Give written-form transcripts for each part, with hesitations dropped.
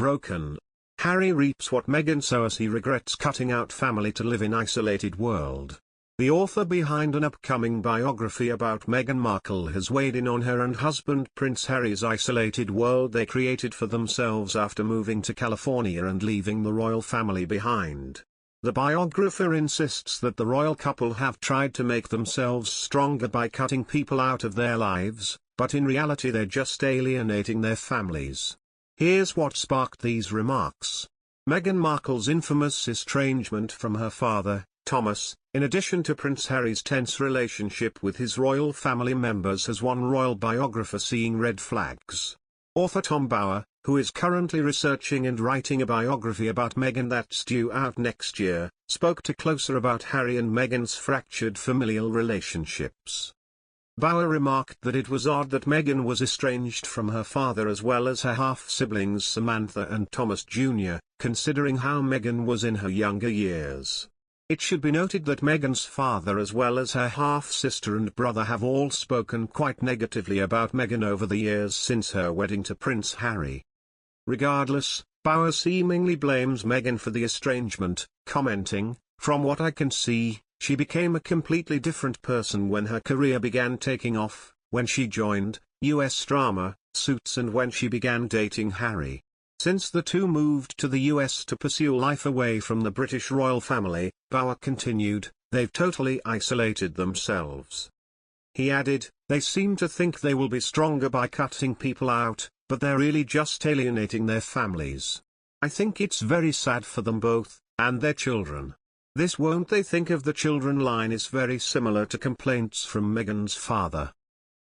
broken. Harry reaps what Meghan Sow as he regrets cutting out family to live in isolated world. The author behind an upcoming biography about Meghan Markle has weighed in on her and husband Prince Harry's isolated world they created for themselves after moving to California and leaving the royal family behind. The biographer insists that the royal couple have tried to make themselves stronger by cutting people out of their lives, but in reality they're just alienating their families. Here's what sparked these remarks. Meghan Markle's infamous estrangement from her father, Thomas, in addition to Prince Harry's tense relationship with his royal family members, has one royal biographer seeing red flags. Author Tom Bauer, who is currently researching and writing a biography about Meghan that's due out next year, spoke to Closer about Harry and Meghan's fractured familial relationships. Bauer remarked that it was odd that Meghan was estranged from her father as well as her half-siblings Samantha and Thomas Jr., considering how Meghan was in her younger years. It should be noted that Meghan's father as well as her half-sister and brother have all spoken quite negatively about Meghan over the years since her wedding to Prince Harry. Regardless, Bauer seemingly blames Meghan for the estrangement, commenting, "From what I can see, she became a completely different person when her career began taking off, when she joined U.S. drama, Suits, and when she began dating Harry. Since the two moved to the US to pursue life away from the British royal family," Bauer continued, "they've totally isolated themselves." He added, "They seem to think they will be stronger by cutting people out, but they're really just alienating their families. I think it's very sad for them both, and their children. This 'won't they think of the children' line is very similar to complaints from Meghan's father."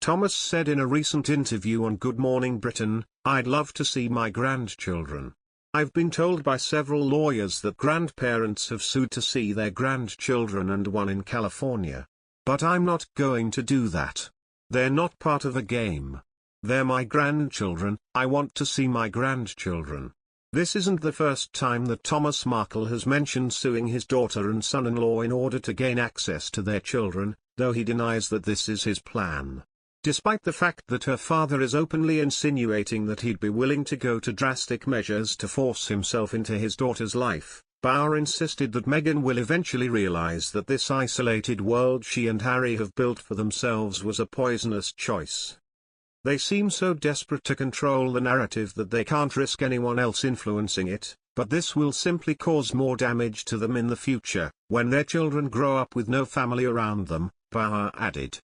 Thomas said in a recent interview on Good Morning Britain, "I'd love to see my grandchildren. I've been told by several lawyers that grandparents have sued to see their grandchildren and one in California. But I'm not going to do that. They're not part of a game. They're my grandchildren, I want to see my grandchildren." This isn't the first time that Thomas Markle has mentioned suing his daughter and son-in-law in order to gain access to their children, though he denies that this is his plan. Despite the fact that her father is openly insinuating that he'd be willing to go to drastic measures to force himself into his daughter's life, Bauer insisted that Meghan will eventually realize that this isolated world she and Harry have built for themselves was a poisonous choice. They seem so desperate to control the narrative that they can't risk anyone else influencing it, but this will simply cause more damage to them in the future, when their children grow up with no family around them, Bauer added.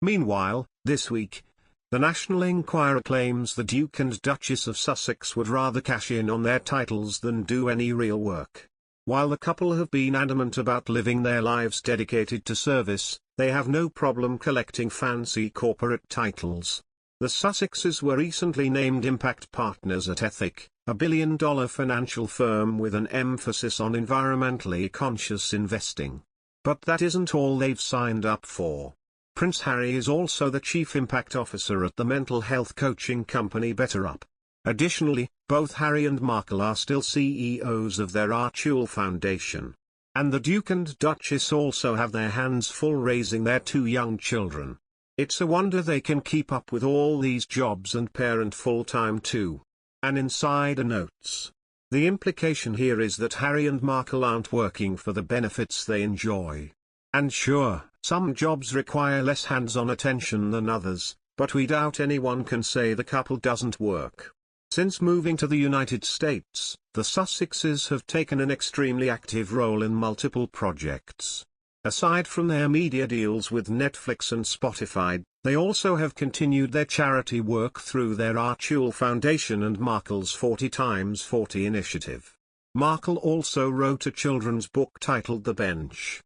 Meanwhile, this week, the National Enquirer claims the Duke and Duchess of Sussex would rather cash in on their titles than do any real work. While the couple have been adamant about living their lives dedicated to service, they have no problem collecting fancy corporate titles. The Sussexes were recently named impact partners at Ethic, a billion-dollar financial firm with an emphasis on environmentally conscious investing. But that isn't all they've signed up for. Prince Harry is also the chief impact officer at the mental health coaching company BetterUp. Additionally, both Harry and Markle are still CEOs of their Archie Foundation. And the Duke and Duchess also have their hands full raising their two young children. It's a wonder they can keep up with all these jobs and parent full-time too. An insider notes. The implication here is that Harry and Markle aren't working for the benefits they enjoy. And sure, some jobs require less hands-on attention than others, but we doubt anyone can say the couple doesn't work. Since moving to the United States, the Sussexes have taken an extremely active role in multiple projects. Aside from their media deals with Netflix and Spotify, they also have continued their charity work through their Archie Foundation and Markle's 40x40 initiative. Markle also wrote a children's book titled The Bench.